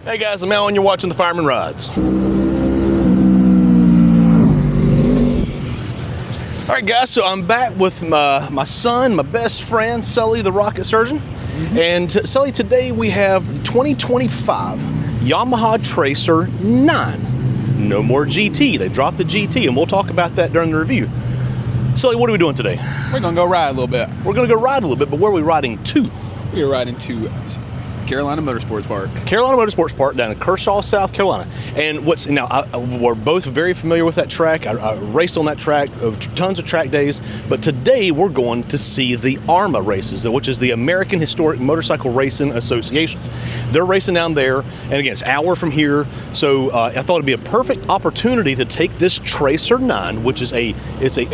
Hey guys, I'm Al and you're watching the Fireman Rides. All right guys, so I'm back with my son, my best friend, Sully, the rocket surgeon. And Sully, today we have 2025 Yamaha Tracer 9. No more GT, they dropped the GT, and we'll talk about that during the review. Sully, what are we doing today? We're gonna go ride a little bit. We're gonna go ride a little bit, but where are we riding to? We're riding to Carolina Motorsports Park. Carolina Motorsports Park down in Kershaw, South Carolina. And we're both very familiar with that track. I raced on that track, tons of track days. But today we're going to see the ahrma races, which is the American Historic Motorcycle Racing Association. They're racing down there, and again, it's an hour from here. So I thought it'd be a perfect opportunity to take this Tracer 9, which is a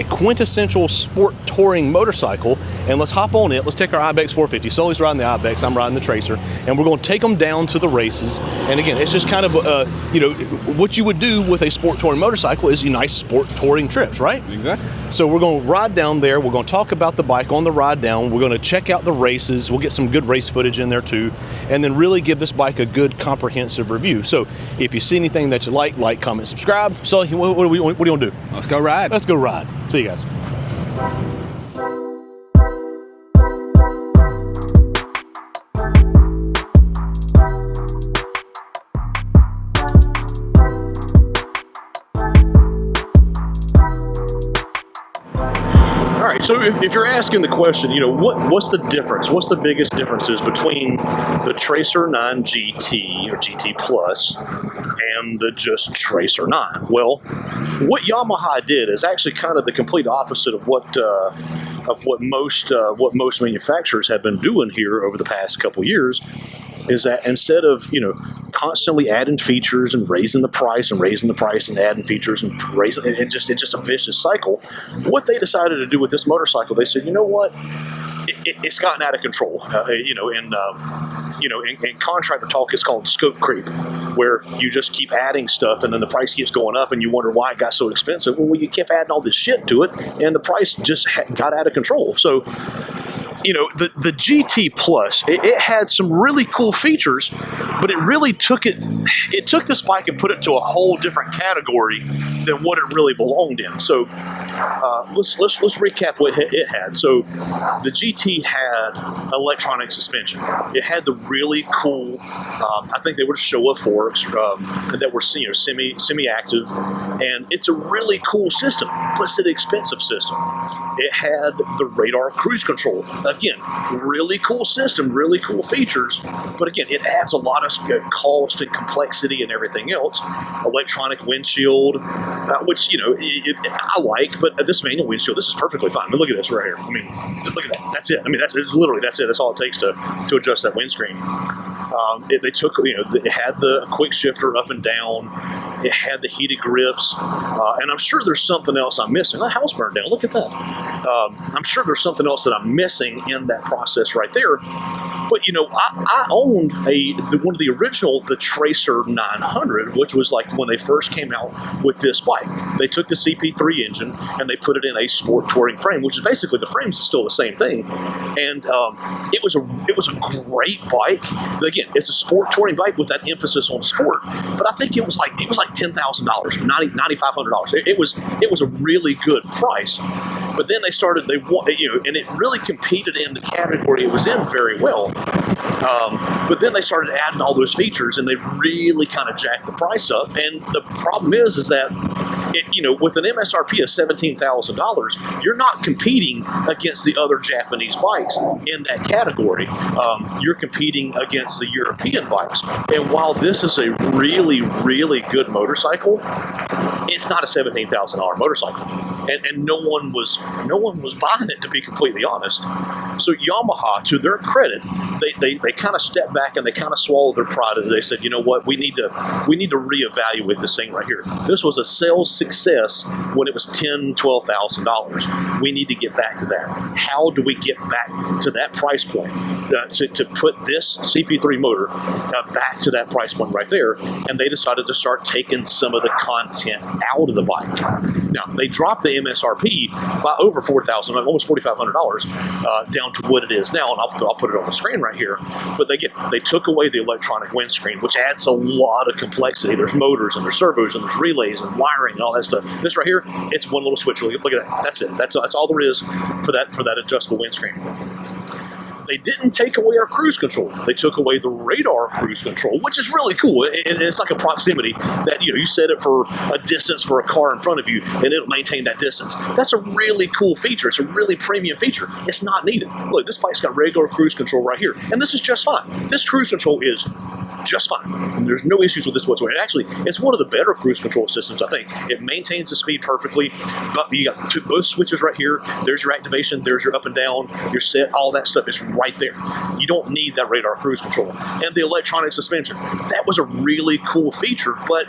quintessential sport touring motorcycle, and let's hop on it. Let's take our Ibex 450. Sully's riding the Ibex, I'm riding the Tracer. And we're going to take them down to the races. And again, it's just kind of, what you would do with a sport touring motorcycle is nice sport touring trips, right? Exactly. So we're going to ride down there. We're going to talk about the bike on the ride down. We're going to check out the races. We'll get some good race footage in there too. And then really give this bike a good comprehensive review. So if you see anything that you like, comment, subscribe. So what do you want to do? Let's go ride. Let's go ride. See you guys. So if you're asking the question, what's the difference? What's the biggest differences between the Tracer 9 GT or GT Plus and the just Tracer 9? Well, what Yamaha did is actually kind of the complete opposite of what most manufacturers have been doing here over the past couple years. Is that instead of constantly adding features and raising the price and adding features and raising it's just a vicious cycle. What they decided to do with this motorcycle, they said, you know what, it's gotten out of control. In contractor talk, it's called scope creep, where you just keep adding stuff and then the price keeps going up and you wonder why it got so expensive. Well, you kept adding all this shit to it and the price just got out of control. So the GT Plus, it had some really cool features, but it really took this bike and put it to a whole different category than what it really belonged in. So let's recap what it had. So the GT had electronic suspension. It had the really cool, I think they were Showa forks that were semi-active, and it's a really cool system, but it's an expensive system. It had the radar cruise control. Again, really cool system, really cool features, but again, it adds a lot of cost and complexity and everything else. Electronic windshield, which I like, but this manual windshield, this is perfectly fine. I mean, look at this right here. I mean, look at that. That's it. I mean, that's it. That's all it takes to adjust that windscreen. It had the quick shifter up and down. It had the heated grips, and I'm sure there's something else I'm missing. The house burned down. Look at that. I'm sure there's something else that I'm missing in that process right there. But I owned one of the original, the Tracer 900, which was like when they first came out with this bike. They took the CP3 engine and they put it in a sport touring frame, which is basically the frames is still the same thing. And it was a great bike. But again, it's a sport touring bike with that emphasis on sport. But I think it was like $10,000, $9,500. It was a really good price. But then they started, and it really competed in the category it was in very well. But then they started adding all those features, and they really kind of jacked the price up. And the problem is that with an MSRP of $17,000, you're not competing against the other Japanese bikes in that category. You're competing against the European bikes. And while this is a really, really good motorcycle, it's not a $17,000 motorcycle. And no one was buying it, to be completely honest. So Yamaha, to their credit, they kind of stepped back and they kind of swallowed their pride, and they said, you know what, we need to reevaluate this thing right here. This was a sales success when it was $10,000-$12,000. We need to get back to that. How do we get back to that price point to put this CP3 motor back to that price point right there? And they decided to start taking some of the content out of the bike. Now, they dropped the MSRP by over $4,000, almost $4,500 down to what it is now, and I'll put it on the screen right here. But they took away the electronic windscreen, which adds a lot of complexity. There's motors and there's servos and there's relays and wiring and all that stuff. This right here, it's one little switch. Look at that. That's it. That's all there is for that adjustable windscreen. They didn't take away our cruise control. They took away the radar cruise control, which is really cool. It's like a proximity that, you set it for a distance for a car in front of you, and it'll maintain that distance. That's a really cool feature. It's a really premium feature. It's not needed. Look, this bike's got regular cruise control right here, and this is just fine. This cruise control is just fine. And there's no issues with this whatsoever. Actually, it's one of the better cruise control systems, I think. It maintains the speed perfectly, but you got both switches right here. There's your activation, there's your up and down, your set, all that stuff is right there. You don't need that radar cruise control. And the electronic suspension, that was a really cool feature, but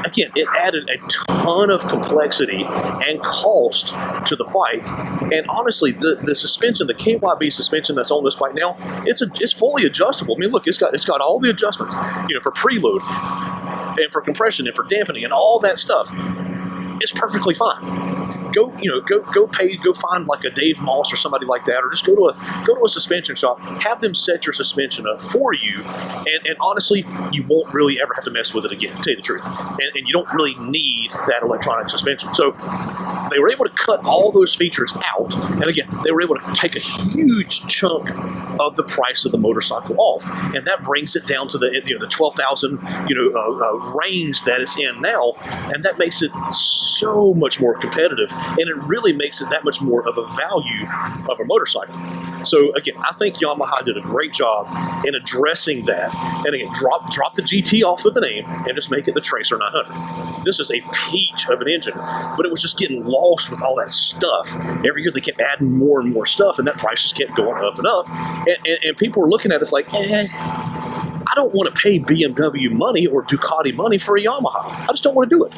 again, it added a ton of complexity and cost to the bike. And honestly, the suspension, the KYB suspension that's on this bike now, it's fully adjustable. I mean, look, it's got all the adjustments, for preload and for compression and for dampening and all that stuff. It's perfectly fine. Go find like a Dave Moss or somebody like that, or just go to a suspension shop, have them set your suspension up for you, and honestly, you won't really ever have to mess with it again, to tell you the truth. And you don't really need that electronic suspension. So they were able to cut all those features out, and again, they were able to take a huge chunk of the price of the motorcycle off, and that brings it down to the $12,000 range that it's in now, and that makes it so much more competitive. And it really makes it that much more of a value of a motorcycle. So again, I think Yamaha did a great job in addressing that. And again, drop the GT off of the name and just make it the Tracer 900. This is a peach of an engine, but it was just getting lost with all that stuff. Every year they kept adding more and more stuff, and that price just kept going up and up. And people were looking at us like, I don't want to pay BMW money or Ducati money for a Yamaha. I just don't want to do it.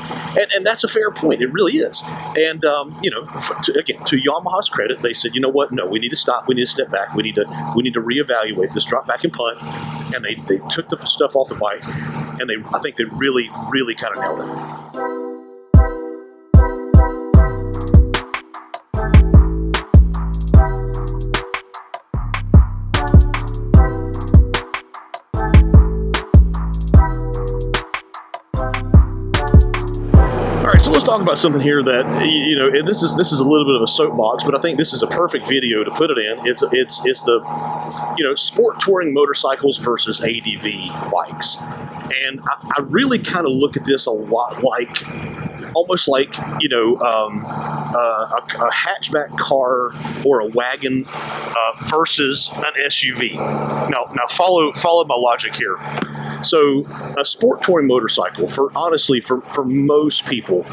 And that's a fair point. It really is. And, to Yamaha's credit, they said, you know what? No, we need to stop. We need to step back. We need to reevaluate this, drop back and punt. And they took the stuff off the bike, and I think they really, really kind of nailed it. So let's talk about something here that, this is a little bit of a soapbox, but I think this is a perfect video to put it in. It's the, sport touring motorcycles versus ADV bikes. And I really kind of look at this a lot like, almost like, a hatchback car or a wagon versus an SUV. Now follow my logic here. So a sport touring motorcycle, for most people,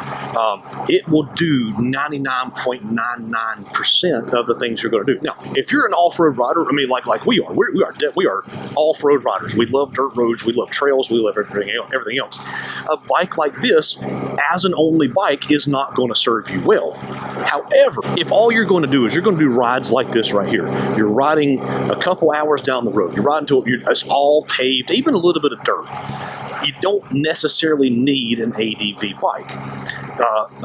it will do 99.99% of the things you're going to do. Now, if you're an off-road rider, like we are, we are off-road riders. We love dirt roads, we love trails, we love everything else. A bike like this, as an only bike, is not going to serve you well. However, if all you're going to do is you're going to do rides like this right here, you're riding a couple hours down the road, you're riding it's all paved, even a little bit of dirt. You don't necessarily need an ADV bike.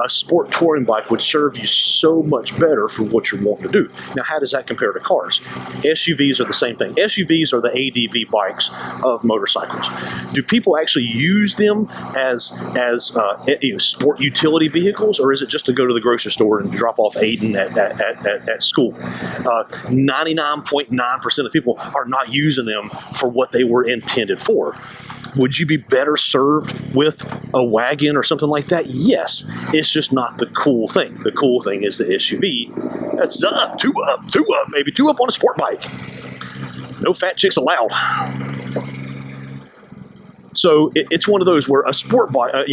A sport touring bike would serve you so much better for what you're wanting to do. Now, how does that compare to cars? SUVs are the same thing. SUVs are the ADV bikes of motorcycles. Do people actually use them as sport utility vehicles, or is it just to go to the grocery store and drop off Aiden at school? 99.9% of people are not using them for what they were intended for. Would you be better served with a wagon or something like that? Yes. It's just not the cool thing. The cool thing is the SUV. That's two up, maybe two up on a sport bike. No fat chicks allowed. So it's one of those where a sport bike, a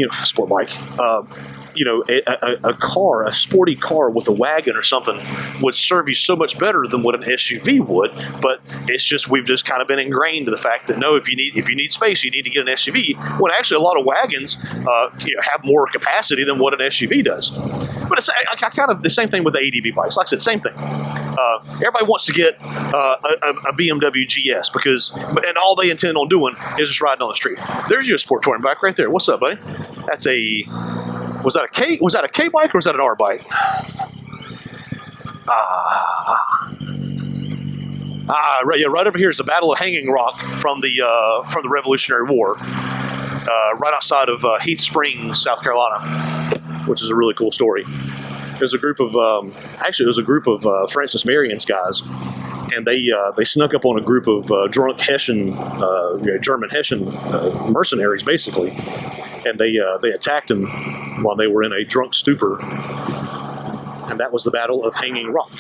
car, a sporty car with a wagon or something would serve you so much better than what an SUV would. But it's just, we've just kind of been ingrained to the fact that no, if you need space, you need to get an SUV. When actually a lot of wagons have more capacity than what an SUV does. But it's kind of the same thing with the ADV bikes. Like I said, same thing. Everybody wants to get a BMW GS and all they intend on doing is just riding on the street. There's your sport touring bike right there. What's up, buddy? That's a Was that a K? Was that a K bike or was that an R bike? Right, yeah, right over here is the Battle of Hanging Rock from the Revolutionary War, right outside of Heath Springs, South Carolina, which is a really cool story. There's a group of actually, it was a group of Francis Marion's guys, and they snuck up on a group of drunk Hessian, German Hessian mercenaries, basically, and they attacked them while they were in a drunk stupor, and that was the Battle of Hanging Rock,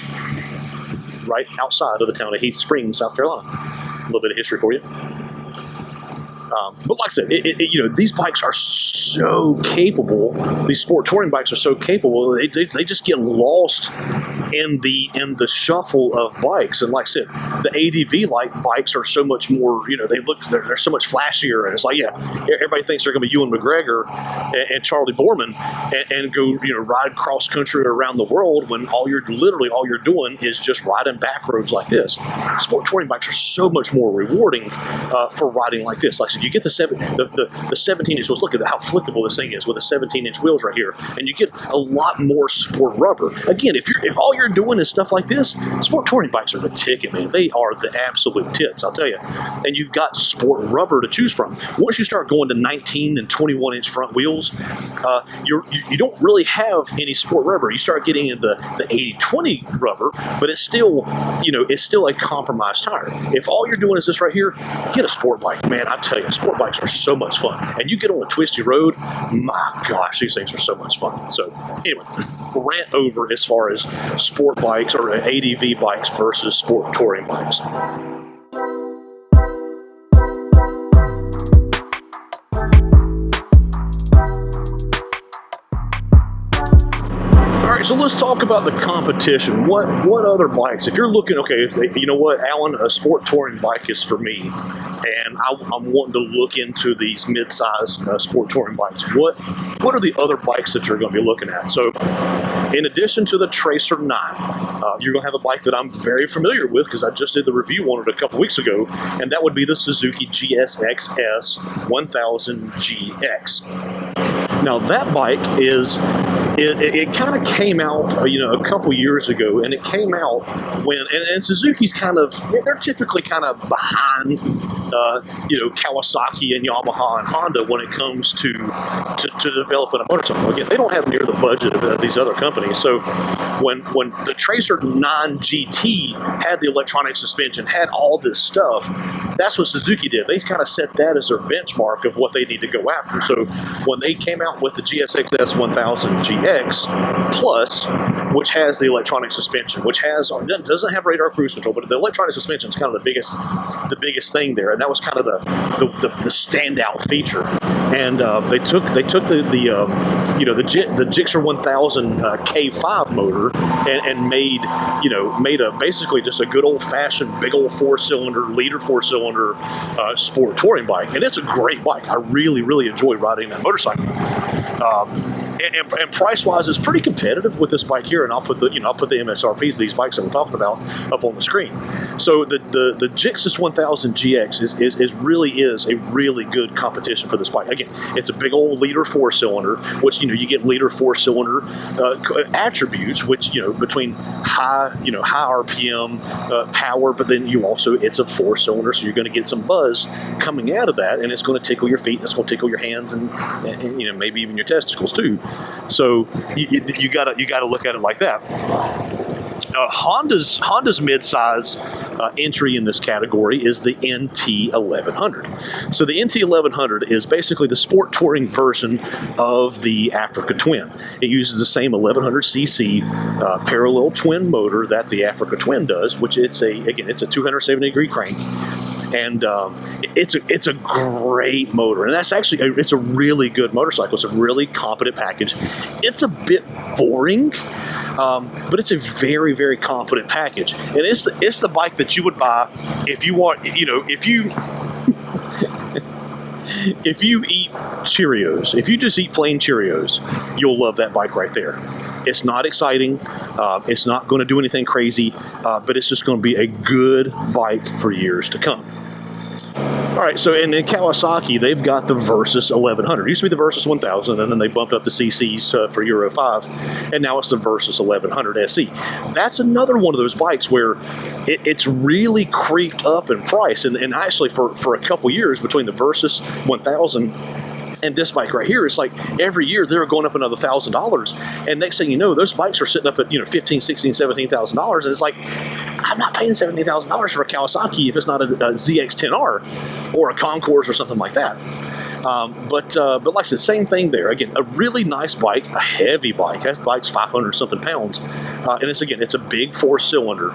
right outside of the town of Heath Springs, South Carolina. A little bit of history for you. But like I said, these bikes are so capable. These sport touring bikes are so capable. They just get lost in the shuffle of bikes. And like I said, the ADV like bikes are so much more. They're so much flashier. And it's like, yeah, everybody thinks they're going to be Ewan McGregor and Charlie Borman and go ride cross country around the world when all you're doing is just riding back roads like this. Sport touring bikes are so much more rewarding for riding like this. Like I said, you get the 17-inch wheels. Look at how flickable this thing is with the 17-inch wheels right here, and you get a lot more sport rubber. Again, if all you're doing is stuff like this, sport touring bikes are the ticket, man. They are the absolute tits, I'll tell you. And you've got sport rubber to choose from. Once you start going to 19 and 21-inch front wheels, you don't really have any sport rubber. You start getting into the 80-20 rubber, but it's still a compromised tire. If all you're doing is this right here, get a sport bike, man. I tell you, sport bikes are so much fun. And you get on a twisty road, my gosh, these things are so much fun. So anyway, rant over as far as sport bikes or ADV bikes versus sport touring bikes. All right, so let's talk about the competition. What other bikes? If you're looking, okay, you know what, Alan, a sport touring bike is for me, and I'm wanting to look into these mid-size sport touring bikes. What are the other bikes that you're going to be looking at? So, in addition to the Tracer 9, you're going to have a bike that I'm very familiar with because I just did the review on it a couple weeks ago, and that would be the Suzuki GSX-S 1000GX. Now that bike it kind of came out, a couple years ago, and it came out when, and Suzuki's they're typically kind of behind, Kawasaki and Yamaha and Honda when it comes to developing a motorcycle. Again, they don't have near the budget of these other companies. So when the Tracer 9 GT had the electronic suspension, had all this stuff, that's what Suzuki did. They kind of set that as their benchmark of what they need to go after. So when they came out with the GSX-S 1000GX Plus, which has the electronic suspension, which doesn't have radar cruise control, but the electronic suspension is kind of the biggest thing there, and that was kind of the standout feature. And they took the Gixxer 1000 K5 motor and made a basically just a good old-fashioned big old liter four-cylinder sport touring bike, and it's a great bike. I really enjoy riding that motorcycle. And price-wise, it's pretty competitive with this bike here, and I'll put the MSRPs of these bikes that we're talking about up on the screen. So the Gixxer 1000 GX is a really good competition for this bike. Again, it's a big old liter four-cylinder, which you get liter four-cylinder attributes, which between high RPM power, but then it's a four-cylinder, so you're going to get some buzz coming out of that, and it's going to tickle your feet, and it's going to tickle your hands, and maybe even your testicles too. So you gotta look at it like that. Honda's mid-size entry in this category is the NT 1100. So the NT 1100 is basically the sport touring version of the Africa Twin. It uses the same 1100cc parallel twin motor that the Africa Twin does, which it's a 270-degree crank. And it's a great motor, and that's actually it's a really good motorcycle. It's a really competent package. It's a bit boring, but it's a very competent package, and it's the bike that you would buy if you want, if you eat Cheerios, if you just eat plain Cheerios, you'll love that bike right there. It's not exciting. It's not going to do anything crazy, but it's just going to be a good bike for years to come. All right, so in Kawasaki, they've got the Versys 1100. It used to be the Versys 1000, and then they bumped up the CCs for Euro 5, and now it's the Versys 1100 SE. That's another one of those bikes where it's really creeped up in price, and actually for a couple years between the Versys 1000 and this bike right here, it's like every year they're going up another $1,000, and next thing you know, those bikes are sitting up at $15,000, $16,000, $17,000, and it's like, I'm not paying $17,000 for a Kawasaki if it's not a ZX-10R or a Concours or something like that. But like I said, same thing there. Again, a really nice bike, a heavy bike. That bike's 500 something pounds, and it's a big 4-cylinder.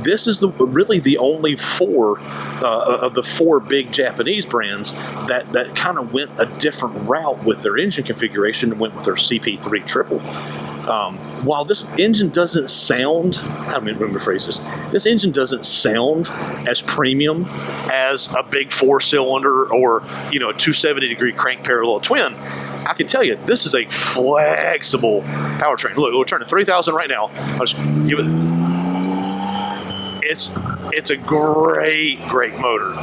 This is really the only four of the 4 big Japanese brands that kind of went a different route with their engine configuration and went with their CP3 triple. While this engine doesn't sound, let me rephrase this. This engine doesn't sound as premium as a big 4-cylinder or a 270-degree crank parallel twin. I can tell you, this is a flexible powertrain. Look, we're turning 3,000 right now. I'll just give it. It's a great motor.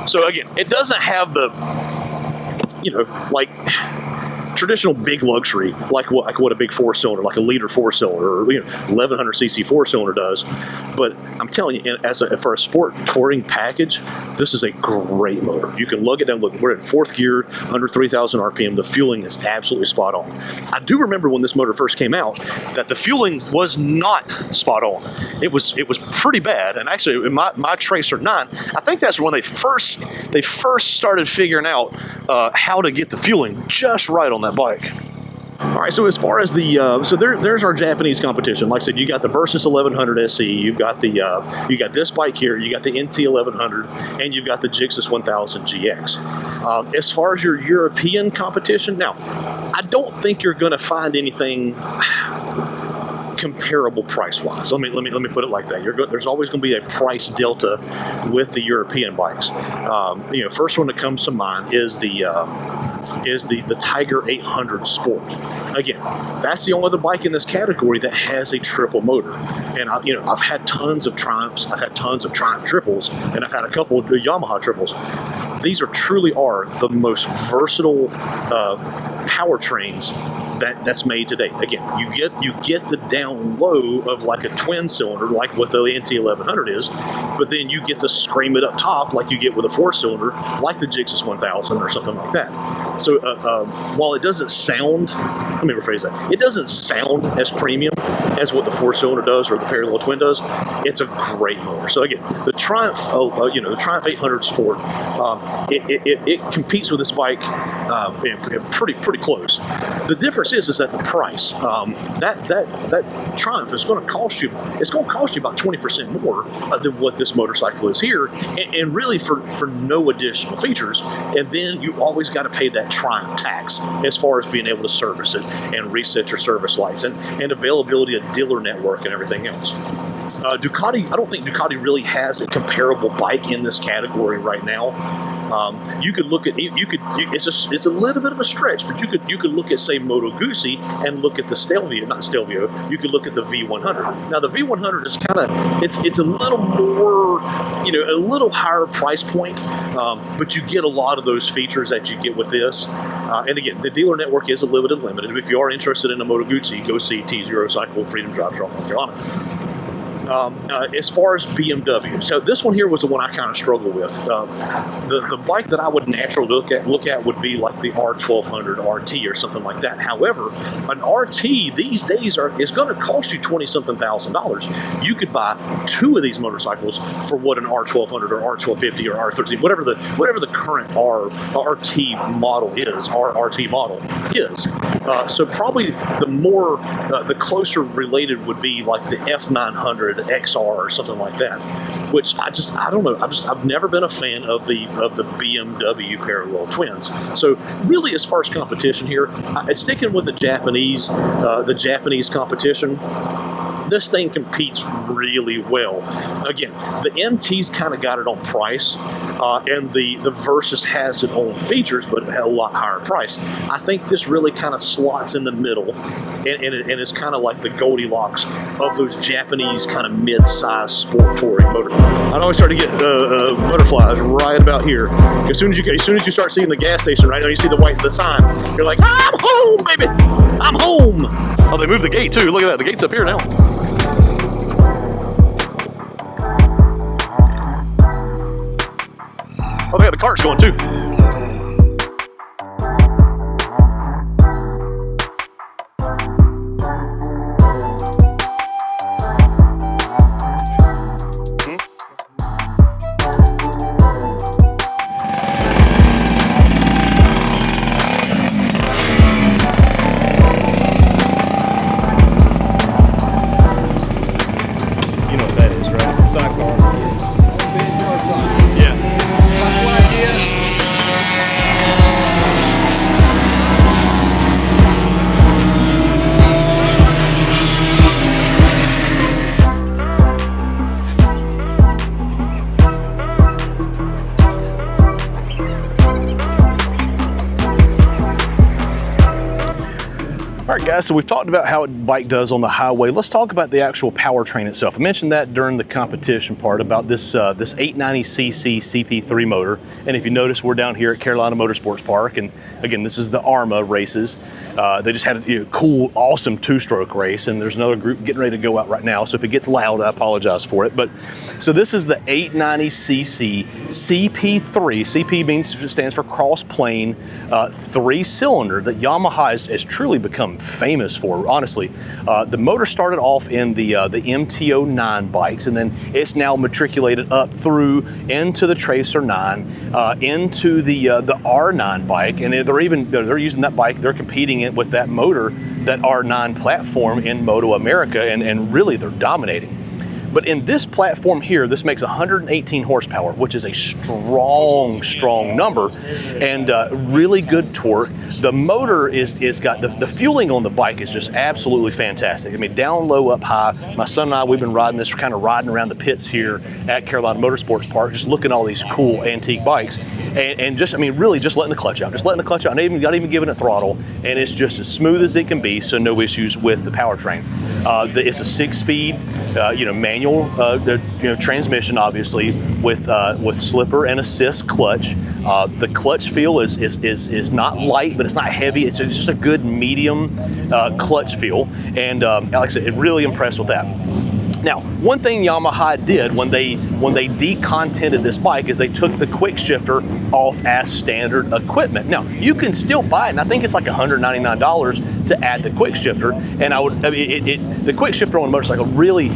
So again, it doesn't have the like traditional big luxury like what a big 4-cylinder, like a liter 4-cylinder or 1100cc 4-cylinder does. But I'm telling you, for a sport touring package, this is a great motor. You can lug it down. Look, we're in 4th gear, under 3,000 RPM. The fueling is absolutely spot on. I do remember when this motor first came out that the fueling was not spot on. It was pretty bad. And actually, in my Tracer 9, I think that's when they first started figuring out how to get the fueling just right on that bike. All right, so as far as there's our Japanese competition. Like I said, you got the Versys 1100 SE, you've got you got this bike here, you got the NT 1100, and you've got the Gixxus 1000 GX. As far as your European competition, now I don't think you're going to find anything comparable price-wise. Let me put it like that. There's always going to be a price delta with the European bikes. First one that comes to mind is the Tiger 800 Sport. Again, that's the only other bike in this category that has a triple motor. And I've had tons of Triumphs, I've had tons of Triumph triples, and I've had a couple of Yamaha triples. These truly are the most versatile powertrains that's made today. Again, you get the down low of like a twin cylinder, like what the NT 1100 is, but then you get to scream it up top like you get with a 4-cylinder, like the Gixxus 1000 or something like that. So while it doesn't sound, let me rephrase that, it doesn't sound as premium as what the 4-cylinder does or the parallel twin does, it's a great motor. So again, the Triumph, the Triumph 800 Sport, it competes with this bike pretty close. The difference is that the price, that Triumph is going to cost you, about 20% more than what this motorcycle is here, and really for no additional features. And then you always got to pay that Triumph tax as far as being able to service it and reset your service lights and availability of dealer network and everything else. Ducati, I don't think Ducati really has a comparable bike in this category right now. You could look at it's a little bit of a stretch, but you could look at, say, Moto Guzzi and look at the not Stelvio. You could look at the V100. Now the V100 is kind of it's a little more, a little higher price point, but you get a lot of those features that you get with this. And again, the dealer network is a little bit limited. If you are interested in a Moto Guzzi, go see T0 Cycle, Freedom Drive, Charlotte, North Carolina. As far as BMW, so this one here was the one I kind of struggled with. The bike that I would naturally look at would be like the R1200 RT or something like that. However, an RT these days is going to cost you $20-something thousand. You could buy 2 of these motorcycles for what an R1200 or R1250 or R13, whatever the current RT model is, RT model is. So probably the closer related would be like the F900 XR or something like that, which I don't know. I've never been a fan of the BMW parallel twins. So really, as far as competition here, sticking with the Japanese competition, this thing competes really well. Again, the NT's kind of got it on price. and the Versus has its own features, but at a lot higher price. I think this really kind of slots in the middle, and it's kind of like the Goldilocks of those Japanese kind of mid-sized sport touring motor. I'd always start to get butterflies right about here. As soon as you start seeing the gas station, right now you see the white sign, you're like, I'm home, baby, I'm home. Oh, they moved the gate too. Look at that, the gate's up here now. Oh, they got the carts going too. All right, guys, so we've talked about how a bike does on the highway. Let's talk about the actual powertrain itself. I mentioned that during the competition part about this 890cc CP3 motor. And if you notice, we're down here at Carolina Motorsports Park. And again, this is the ahrma races. They just had a cool, awesome two-stroke race. And there's another group getting ready to go out right now. So if it gets loud, I apologize for it. But so this is the 890cc CP3. CP stands for cross-plane 3-cylinder that Yamaha has truly become famous for, honestly. The motor started off in the MT-09 bikes, and then it's now matriculated up through into the Tracer 9, into the R9 bike, and they're using that bike, they're competing it with that motor, that R9 platform in Moto America, and really they're dominating. But in this platform here, this makes 118 horsepower, which is a strong number, and really good torque. The motor is got the fueling on the bike is just absolutely fantastic. I mean, down low, up high. My son and I, we've been riding this, kind of riding around the pits here at Carolina Motorsports Park, just looking at all these cool antique bikes, and just, I mean, really just letting the clutch out, not even giving it throttle, and it's just as smooth as it can be, so no issues with the powertrain. It's a 6-speed, manual transmission, obviously, with slipper and assist clutch. The clutch feel is not light, but it's not heavy. It's just a good medium clutch feel, and like I said, it really impressed with that. Now, one thing Yamaha did when they decontented this bike is they took the quick shifter off as standard equipment. Now, you can still buy it, and I think it's like $199 to add the quick shifter. And the quick shifter on a motorcycle really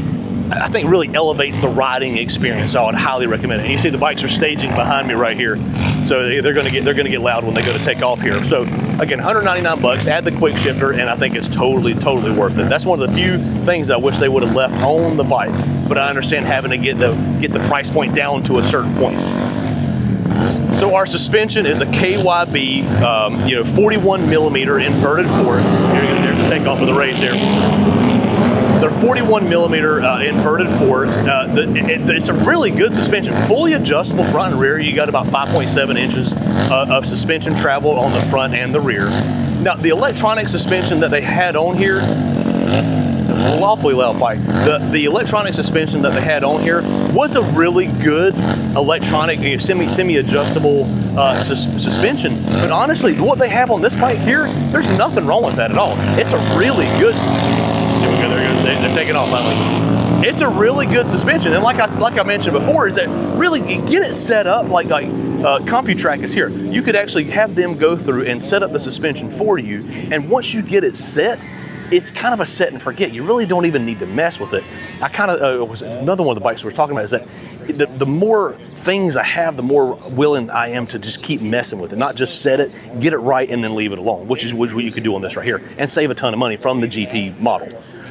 elevates the riding experience. So I would highly recommend it. And you see the bikes are staging behind me right here, so they're going to get loud when they go to take off here. So again, $199, add the quick shifter, and I think it's totally worth it. That's one of the few things I wish they would have left on the bike, but I understand having to get the price point down to a certain point. So our suspension is a KYB, 41 millimeter inverted forks. There's the takeoff of the race here. They're 41 millimeter inverted forks. It's a really good suspension, fully adjustable front and rear. You got about 5.7 inches of suspension travel on the front and the rear. Now, the electronic suspension that they had on here, it's an awfully loud bike. The electronic suspension that they had on here was a really good electronic, semi-adjustable suspension. But honestly, what they have on this bike here, there's nothing wrong with that at all. It's a really good. Here we go. They're taking off finally. It's a really good suspension, and like I mentioned before, is that really get it set up like CompuTrack is here. You could actually have them go through and set up the suspension for you, and once you get it set, it's kind of a set and forget. You really don't even need to mess with it. I kind of was another one of the bikes we were talking about is that the more things I have, the more willing I am to just keep messing with it, not just set it, get it right, and then leave it alone, which is what you could do on this right here, and save a ton of money from the GT model.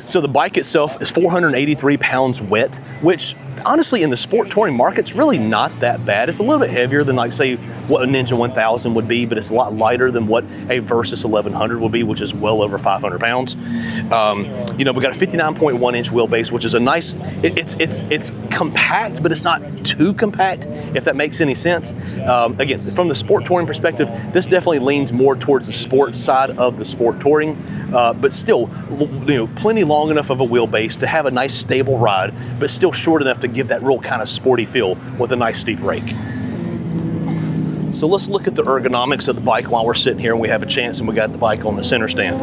So the bike itself is 483 pounds wet, which honestly in the sport touring market's really not that bad. It's a little bit heavier than, like, say, what a Ninja 1000 would be, but it's a lot lighter than what a Versus 1100 would be, which is well over 500 pounds. We got a 59.1 inch wheelbase, which is a nice, it's compact, but it's not too compact, if that makes any sense. Again, from the sport touring perspective, this definitely leans more towards the sport side of the sport touring, but still, plenty long enough of a wheelbase to have a nice stable ride, but still short enough to give that real kind of sporty feel with a nice steep rake. So let's look at the ergonomics of the bike while we're sitting here and we have a chance and we got the bike on the center stand.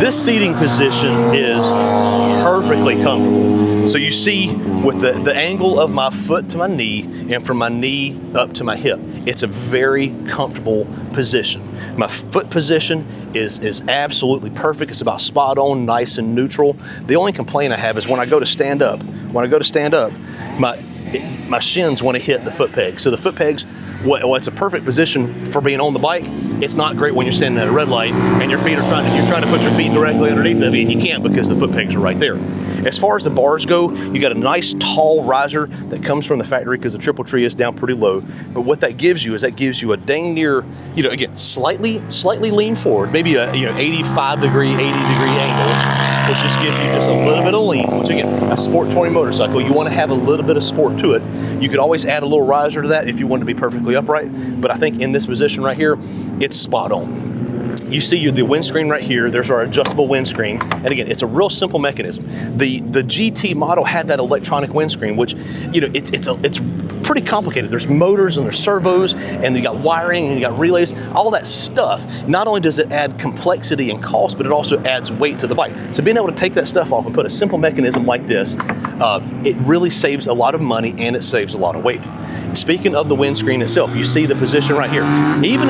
This seating position is perfectly comfortable. So you see with the angle of my foot to my knee and from my knee up to my hip, it's a very comfortable position. My foot position is absolutely perfect. It's about spot on, nice and neutral. The only complaint I have is when I go to stand up, my shins want to hit the foot pegs. So the foot pegs, well, it's a perfect position for being on the bike. It's not great when you're standing at a red light and your feet are you're trying to put your feet directly underneath of you, and you can't because the foot pegs are right there. As far as the bars go, you got a nice tall riser that comes from the factory because the triple tree is down pretty low. But what that gives you is that gives you a dang near, again, slightly lean forward, maybe a 85 degree, 80 degree angle, which just gives you just a little bit of lean, which again, a sport touring motorcycle, you want to have a little bit of sport to it. You could always add a little riser to that if you want to be perfectly upright, but I think in this position right here, it's spot on. You see the windscreen right here. There's our adjustable windscreen. And again, it's a real simple mechanism. The GT model had that electronic windscreen, which, it's pretty complicated. There's motors and there's servos and you got wiring and you got relays, all that stuff. Not only does it add complexity and cost, but it also adds weight to the bike. So being able to take that stuff off and put a simple mechanism like this, it really saves a lot of money and it saves a lot of weight. Speaking of the windscreen itself, you see the position right here. Even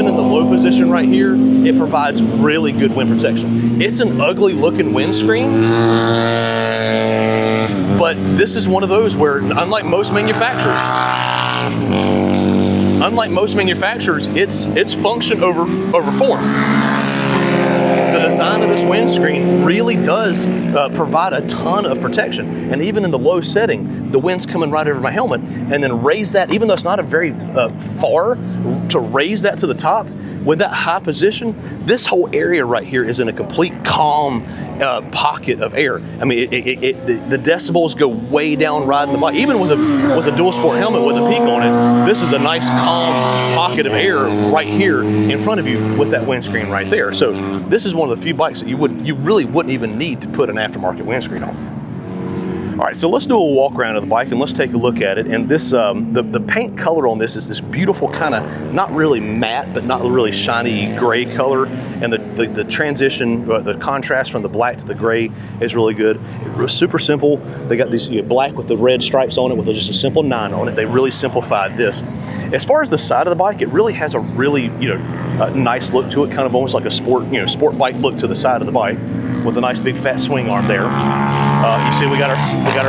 in the low position right here, it provides really good wind protection. It's an ugly looking windscreen, but this is one of those where, unlike most manufacturers, it's function over form. The design of this windscreen really does provide a ton of protection. And even in the low setting, the wind's coming right over my helmet, and then raise that, even though it's not a very far, to raise that to the top, with that high position, this whole area right here is in a complete calm pocket of air. I mean, the decibels go way down riding the bike. Even with a dual sport helmet with a peak on it, this is a nice calm pocket of air right here in front of you with that windscreen right there. So this is one of the few bikes that you really wouldn't even need to put an aftermarket windscreen on. All right, so let's do a walk around of the bike and let's take a look at it. And this, the paint color on this is this beautiful kind of, not really matte, but not really shiny gray color. And the transition, the contrast from the black to the gray is really good. It was super simple. They got these black with the red stripes on it with just a simple 9 on it. They really simplified this. As far as the side of the bike, it really has a really, nice look to it, kind of almost like a sport bike look to the side of the bike, with a nice big fat swing arm there. You see we got our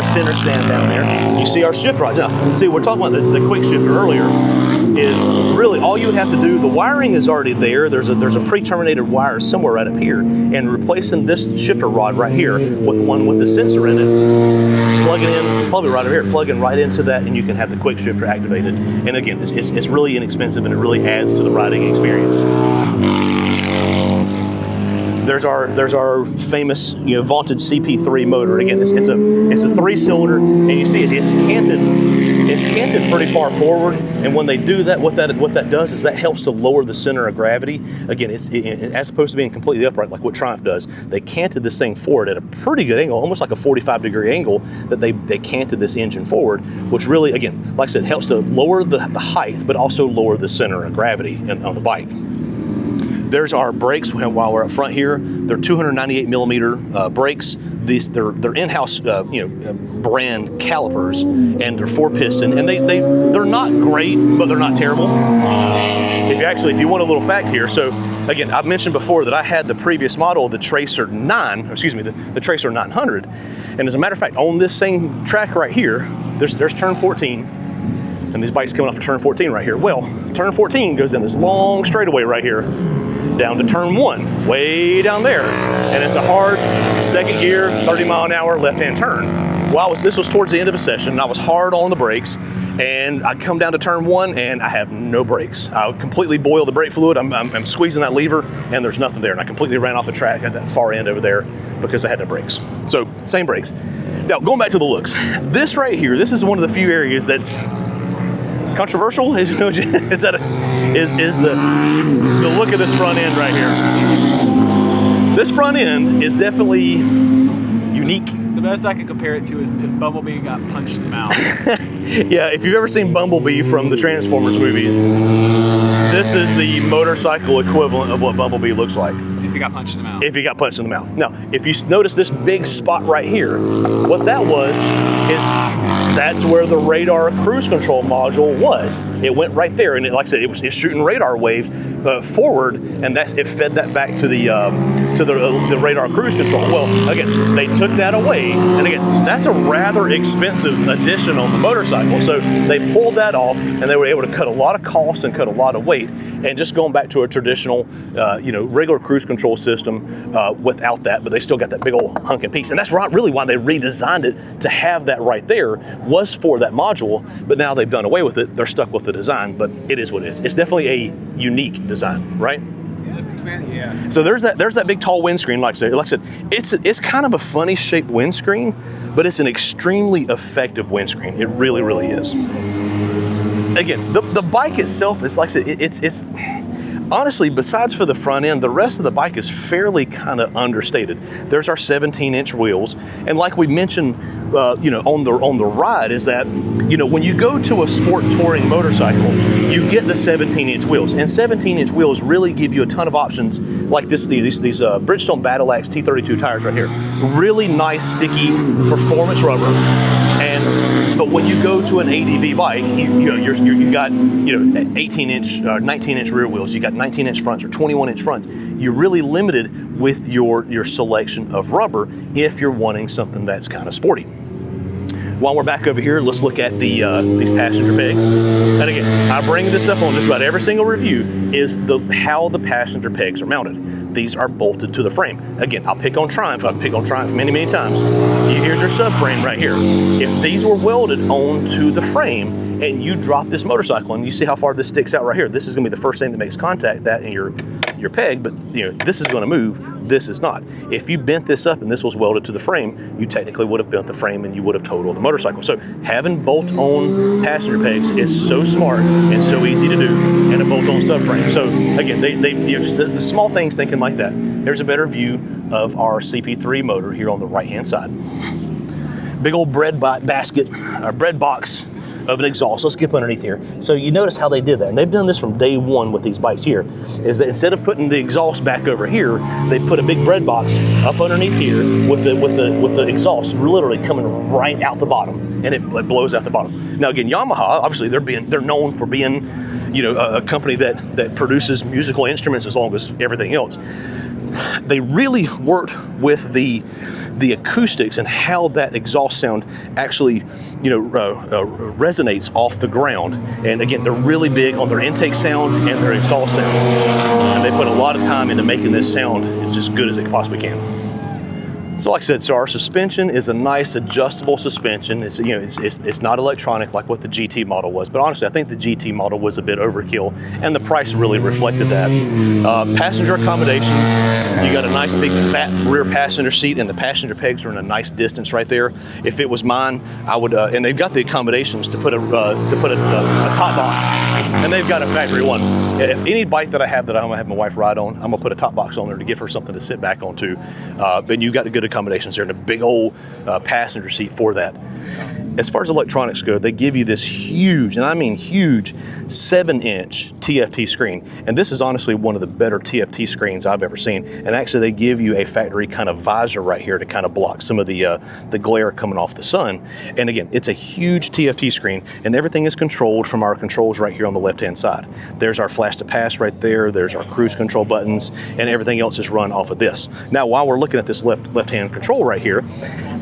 center stand down there. You see our shift rods. Now, see, we're talking about the quick shifter earlier, is really all you would have to do, the wiring is already there. There's a pre-terminated wire somewhere right up here, and replacing this shifter rod right here with one with the sensor in it, plug it in, probably right over here, plug in right into that, and you can have the quick shifter activated. And again, it's really inexpensive and it really adds to the riding experience. There's our famous, vaunted CP3 motor. Again, it's a 3-cylinder, and you see it's canted pretty far forward. And when they do that, what that does is that helps to lower the center of gravity. Again, as opposed to being completely upright like what Triumph does, they canted this thing forward at a pretty good angle, almost like a 45-degree angle. That they canted this engine forward, which really, again, like I said, helps to lower the height, but also lower the center of gravity on the bike. There's our brakes while we're up front here. They're 298 millimeter brakes. They're in-house brand calipers, and they're 4-piston, and they're not great, but they're not terrible. If you want a little fact here, so again, I've mentioned before that I had the previous model, the Tracer 900, and as a matter of fact, on this same track right here, there's turn 14, and these bikes coming off of turn 14 right here. Well, turn 14 goes down this long straightaway right here, down to turn 1, way down there. And it's a hard second gear, 30 mile an hour left-hand turn. Well, this was towards the end of a session, and I was hard on the brakes, and I come down to turn 1 and I have no brakes. I completely boil the brake fluid. I'm squeezing that lever and there's nothing there. And I completely ran off the track at that far end over there because I had no brakes. So same brakes. Now going back to the looks, this right here, this is one of the few areas that's controversial. Is the look of this front end right here. This front end is definitely unique. The best I can compare it to is if Bumblebee got punched in the mouth. Yeah, if you've ever seen Bumblebee from the Transformers movies, this is the motorcycle equivalent of what Bumblebee looks like. If he got punched in the mouth. If he got punched in the mouth. Now, if you notice this big spot right here, what that was is that's where the radar cruise control module was. It went right there, and like I said, it's shooting radar waves forward, and it fed that back to the radar cruise control. Well, again, they took that away, and again, that's a rather expensive addition on the motorcycle. So they pulled that off, and they were able to cut a lot of cost and cut a lot of weight, and just going back to a traditional, regular cruise control system without that, but they still got that big old hunking piece, and that's really why they redesigned it to have that right there, was for that module. But now they've done away with it. They're stuck with the design, but it is what it is. It's definitely a unique design, right? Yeah. So there's that big tall windscreen. Like I said, it's kind of a funny shaped windscreen, but it's an extremely effective windscreen. It really, really is. Again, the bike itself is, like I said, it's honestly, besides for the front end, the rest of the bike is fairly kind of understated. There's our 17-inch wheels, and like we mentioned, on the ride, is that when you go to a sport touring motorcycle, you get the 17-inch wheels, and 17-inch wheels really give you a ton of options, like these Bridgestone Battle Axe T32 tires right here. Really nice, sticky performance rubber, but when you go to an ATV bike, you got 18-inch, 19-inch rear wheels. You got 19-inch fronts or 21-inch fronts. You're really limited with your selection of rubber if you're wanting something that's kind of sporty. While we're back over here, let's look at these passenger pegs. And again, I bring this up on just about every single review, is how the passenger pegs are mounted. These are bolted to the frame. Again, I'll pick on Triumph. I've picked on Triumph many, many times. Here's your subframe right here. If these were welded onto the frame and you drop this motorcycle and you see how far this sticks out right here, this is gonna be the first thing that makes contact, that and your peg, but this is gonna move. This is not. If you bent this up and this was welded to the frame, you technically would have bent the frame and you would have totaled the motorcycle. So having bolt-on passenger pegs is so smart and so easy to do, and a bolt-on subframe. So again, they just the small things thinking like that. There's a better view of our CP3 motor here on the right-hand side. Big old bread basket, or bread box of an exhaust. Let's skip underneath here. So you notice how they did that, and they've done this from day one with these bikes here, is that instead of putting the exhaust back over here, they put a big bread box up underneath here with the exhaust literally coming right out the bottom, and it blows out the bottom. Now again, Yamaha, obviously they're known for being a company that produces musical instruments as long as everything else. They really worked with the acoustics and how that exhaust sound actually resonates off the ground. And again, they're really big on their intake sound and their exhaust sound, and they put a lot of time into making this sound as good as it possibly can. So like I said, so our suspension is a nice adjustable suspension. It's not electronic like what the GT model was, but honestly, I think the GT model was a bit overkill, and the price really reflected that. Passenger accommodations, you got a nice big fat rear passenger seat, and the passenger pegs are in a nice distance right there. If it was mine, I would, and they've got the accommodations to put a top box, and they've got a factory one. If any bike that I have that I'm gonna have my wife ride on, I'm gonna put a top box on there to give her something to sit back on too. And you've got the good accommodations there and a big old passenger seat for that. As far as electronics go, they give you this huge, and I mean huge, 7-inch TFT screen. And this is honestly one of the better TFT screens I've ever seen. And actually they give you a factory kind of visor right here to kind of block some of the glare coming off the sun. And again, it's a huge TFT screen, and everything is controlled from our controls right here on the left-hand side. There's our flash to pass right there. There's our cruise control buttons, and everything else is run off of this. Now, while we're looking at this left-hand control right here,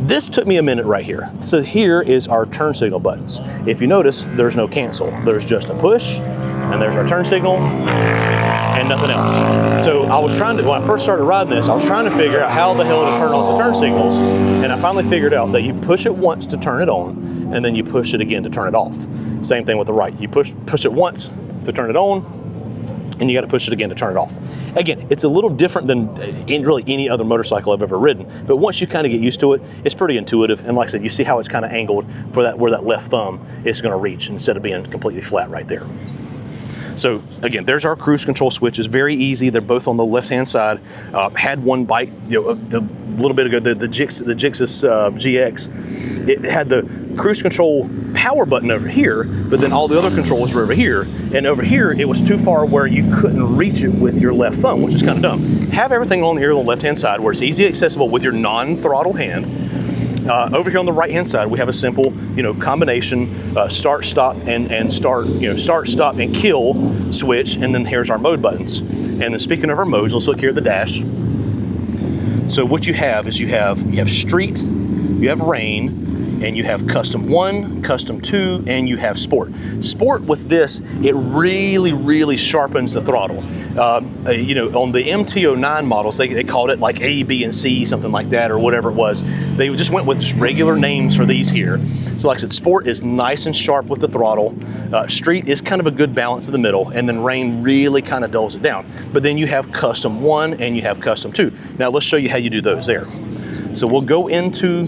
this took me a minute right here. So here is our turn signal buttons. If you notice, there's no cancel. There's just a push, and there's our turn signal, and nothing else. So I was when I first started riding this, I was trying to figure out how the hell to turn off the turn signals, and I finally figured out that you push it once to turn it on, and then you push it again to turn it off. Same thing with the right. You push it once to turn it on, and you got to push it again to turn it off. Again, it's a little different than in really any other motorcycle I've ever ridden, but once you kind of get used to it, it's pretty intuitive. And like I said, you see how it's kind of angled for that, where that left thumb is going to reach instead of being completely flat right there. So again, there's our cruise control switches. Very easy. They're both on the left-hand side. Had one bike, a little bit ago, the Gixxis GX. It had the cruise control power button over here, but then all the other controls were over here. And over here, it was too far where you couldn't reach it with your left thumb, which is kind of dumb. Have everything on here on the left-hand side where it's easy accessible with your non-throttle hand. Over here on the right-hand side, we have a simple, combination start, stop, and start, start, stop, and kill switch. And then here's our mode buttons. And then speaking of our modes, let's look here at the dash. So what you have is you have street, you have rain, and you have custom 1, custom 2, and you have sport. Sport with this, it really, really sharpens the throttle. On the MT09 models, they called it like A, B, and C, something like that, or whatever it was. They just went with just regular names for these here. So like I said, sport is nice and sharp with the throttle. Street is kind of a good balance in the middle, and then rain really kind of dulls it down. But then you have custom 1 and you have custom 2. Now let's show you how you do those there. So we'll go into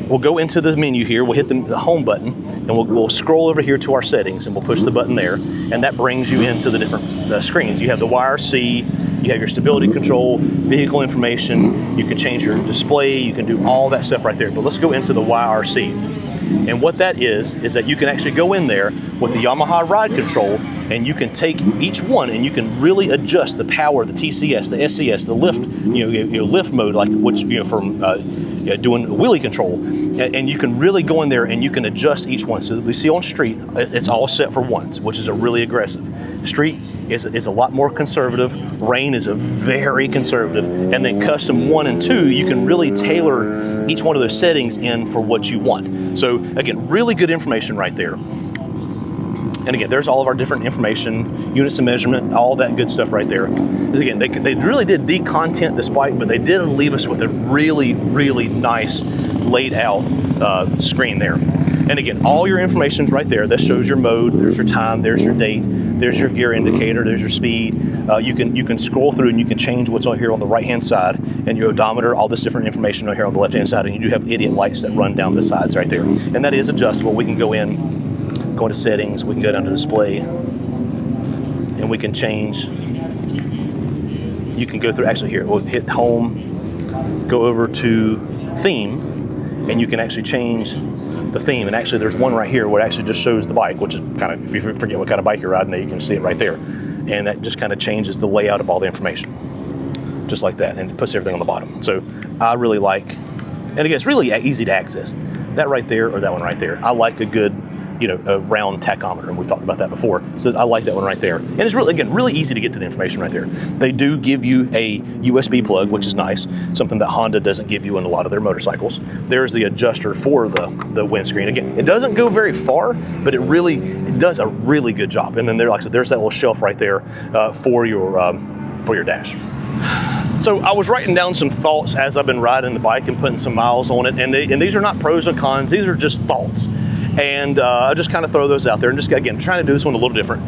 the menu here. We'll hit the home button, and we'll scroll over here to our settings, and we'll push the button there, and that brings you into the different screens. You have the YRC, you have your stability control, vehicle information, you can change your display, you can do all that stuff right there. But let's go into the YRC. And what that is that you can actually go in there with the Yamaha ride control, and you can take each one and you can really adjust the power, the TCS, the SCS, the lift, lift mode, like which from doing wheelie control, and you can really go in there and you can adjust each one. So you see on street, it's all set for ones, which is a really aggressive. Street is a lot more conservative. Rain is a very conservative, and then custom 1 and 2, you can really tailor each one of those settings in for what you want. So again, really good information right there. And again, there's all of our different information, units of measurement, all that good stuff right there. Again, they really did decontent this bike, but they did leave us with a really, really nice laid out screen there. And again, all your information's right there. That shows your mode, there's your time, there's your date, there's your gear indicator, there's your speed. You can scroll through and you can change what's on here on the right-hand side, and your odometer, all this different information on here on the left-hand side, and you do have idiot lights that run down the sides right there. And that is adjustable. We can go into settings, we can go down to display, and we can change. You can go through, actually here, we'll hit home, go over to theme, and you can actually change the theme. And actually there's one right here where it actually just shows the bike, which is kind of, if you forget what kind of bike you're riding, you can see it right there. And that just kind of changes the layout of all the information, just like that, and it puts everything on the bottom. So I really like, and again, it's really easy to access. That right there or that one right there. I like a good, a round tachometer, and we've talked about that before. So I like that one right there. And it's really, again, really easy to get to the information right there. They do give you a USB plug, which is nice, something that Honda doesn't give you in a lot of their motorcycles. There's the adjuster for the windscreen. Again, it doesn't go very far, but it does a really good job. And then there, like I said, there's that little shelf right there for your dash. So I was writing down some thoughts as I've been riding the bike and putting some miles on it, and these are not pros or cons, these are just thoughts. And I just kind of throw those out there, and just, again, trying to do this one a little different.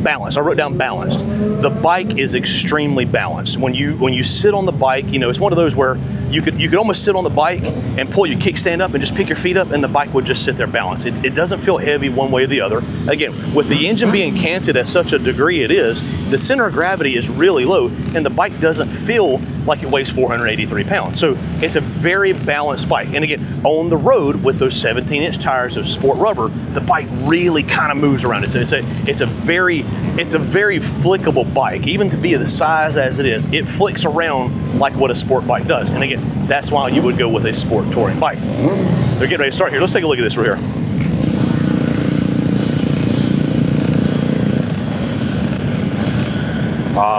Balance, I wrote down balanced. The bike is extremely balanced. When you sit on the bike, it's one of those where you could almost sit on the bike and pull your kickstand up and just pick your feet up, and the bike would just sit there balanced. It doesn't feel heavy one way or the other. Again, with the engine being canted at such a degree it is, the center of gravity is really low, and the bike doesn't feel like it weighs 483 pounds. So it's a very balanced bike. And again, on the road with those 17-inch tires of sport rubber, the bike really kind of moves around. It's a very flickable bike. Even to be the size as it is, it flicks around like what a sport bike does. And again, that's why you would go with a sport touring bike. They're getting ready to start here. Let's take a look at this right here.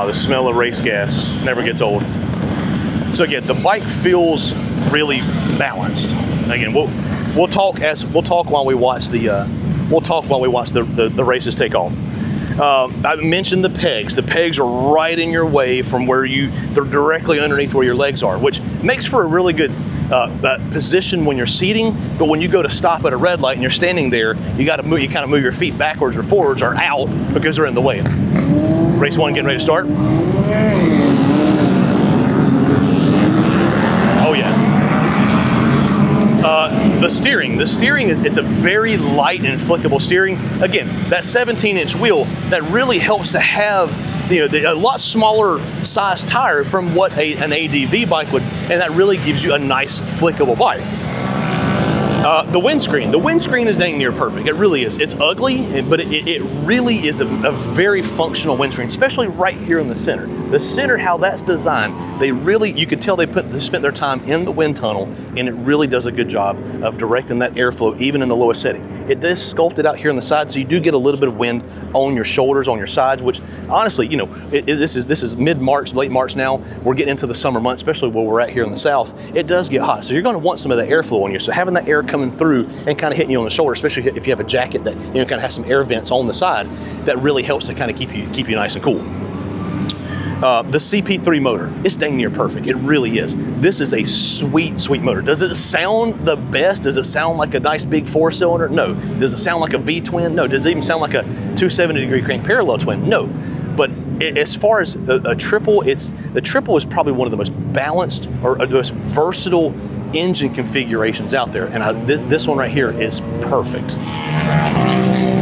The smell of race gas never gets old. So again, the bike feels really balanced. Again, we'll talk while we watch the races take off. I mentioned the pegs. The pegs are right in your way from where they're directly underneath where your legs are, which makes for a really good position when you're seating, but when you go to stop at a red light and you're standing there, you got to move. You kind of move your feet backwards or forwards or out because they're in the way. Race 1 getting ready to start. Oh yeah. The steering it's a very light and flickable steering. Again, that 17-inch wheel, that really helps to have a lot smaller size tire from what an ADV bike would, and that really gives you a nice flickable bike. The windscreen is dang near perfect. It really is. It's ugly, but it really is a very functional windscreen, especially right here in the center. The center, how that's designed, you can tell they spent their time in the wind tunnel, and it really does a good job of directing that airflow even in the lowest setting. It is sculpted out here on the side, so you do get a little bit of wind on your shoulders, on your sides, which honestly, this is mid-March, late March now. We're getting into the summer months, especially where we're at here in the south. It does get hot, so you're going to want some of that airflow on you. So having that air coming through and kind of hitting you on the shoulder, especially if you have a jacket that kind of has some air vents on the side, that really helps to kind of keep you nice and cool. The CP3 motor, it's dang near perfect. It really is. This is a sweet, sweet motor. Does it sound the best? Does it sound like a nice big 4-cylinder? No. Does it sound like a V-twin? No. Does it even sound like a 270-degree crank parallel twin? No. But as far as a triple, the triple is probably one of the most balanced or most versatile engine configurations out there, and this one right here is perfect.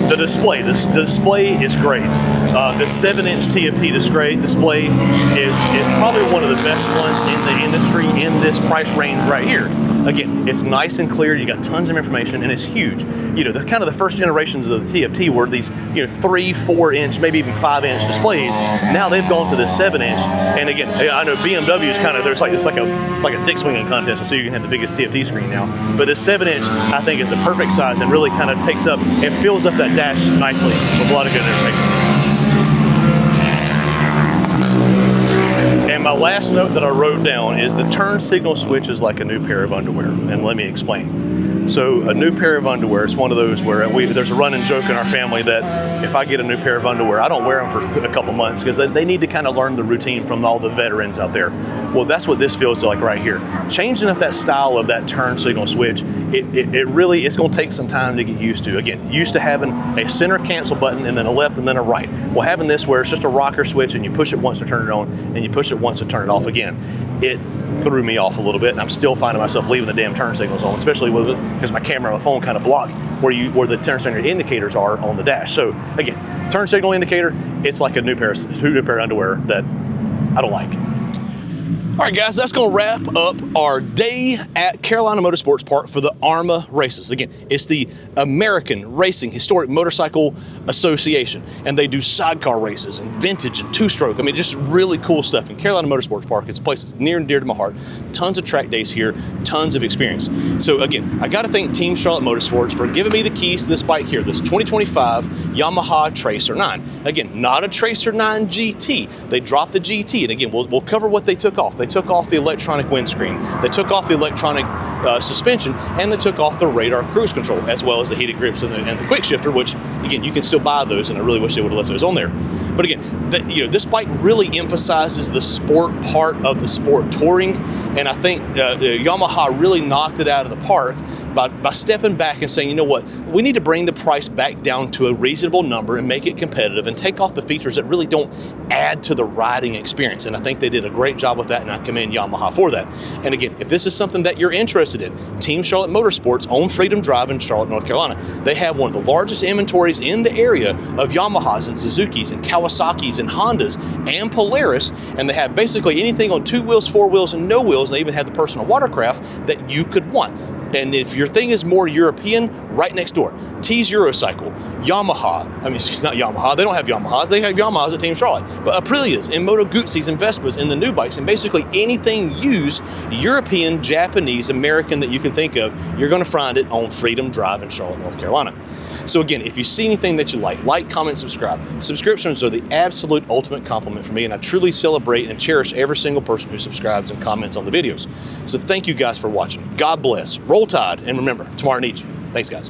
The display is great. The 7-inch TFT display is probably one of the best ones in the industry in this price range right here. Again, it's nice and clear. You got tons of information, and it's huge. The kind of the first generations of the TFT were these 3-4-inch, maybe even 5-inch displays. Now they've gone to the 7-inch, and again, I know BMW is kind of it's like a dick swinging contest, and so you can have the biggest TFT screen now. But the 7-inch, I think, is a perfect size and really kind of takes up and fills up that dash nicely with a lot of good information. And my last note that I wrote down is the turn signal switch is like a new pair of underwear, and let me explain. So a new pair of underwear, it's one of those where there's a running joke in our family that if I get a new pair of underwear, I don't wear them for a couple months because they need to kind of learn the routine from all the veterans out there. Well, that's what this feels like right here. Changing up that style of that turn signal switch, it's going to take some time to get used to. Again, used to having a center cancel button and then a left and then a right. Well, having this where it's just a rocker switch and you push it once to turn it on and you push it once to turn it off again, it threw me off a little bit, and I'm still finding myself leaving the damn turn signals on, especially because my camera and my phone kind of block where the turn signal indicators are on the dash. So again, turn signal indicator, it's like a new pair of underwear that I don't like. All right, guys, that's going to wrap up our day at Carolina Motorsports Park for the ahrma races. Again, it's the American Racing Historic Motorcycle Association, and they do sidecar races and vintage and two-stroke. I mean, just really cool stuff. And Carolina Motorsports Park, it's a place that's near and dear to my heart. Tons of track days here, tons of experience. So again, I got to thank Team Charlotte Motorsports for giving me the keys to this bike here, this 2025 Yamaha Tracer 9. Again, not a Tracer 9 GT. They dropped the GT, and again, we'll cover what they took off. They took off the electronic windscreen, they took off the electronic suspension, and they took off the radar cruise control, as well as the heated grips and the quick shifter, which again, you can still buy those, and I really wish they would have left those on there. But again, this bike really emphasizes the sport part of the sport touring, and I think Yamaha really knocked it out of the park by stepping back and saying, you know what, we need to bring the price back down to a reasonable number and make it competitive and take off the features that really don't add to the riding experience. And I think they did a great job with that, and I commend Yamaha for that. And again, if this is something that you're interested in, Team Charlotte Motorsports on Freedom Drive in Charlotte, North Carolina, they have one of the largest inventories in the area of Yamahas and Suzukis and Kawasaki's and Hondas and Polaris, and they have basically anything on 2 wheels, 4 wheels, and no wheels. They even have the personal watercraft that you could want. And if your thing is more European, right next door, T's Eurocycle, Yamaha, not Yamaha, they don't have Yamahas, they have Yamahas at Team Charlotte, but Aprilias and Moto Guzzi's and Vespas and the new bikes, and basically anything used, European, Japanese, American that you can think of, you're gonna find it on Freedom Drive in Charlotte, North Carolina. So again, if you see anything that you like, comment, subscribe. Subscriptions are the absolute ultimate compliment for me, and I truly celebrate and cherish every single person who subscribes and comments on the videos. So thank you guys for watching. God bless, roll tide, and remember, tomorrow needs you. Thanks, guys.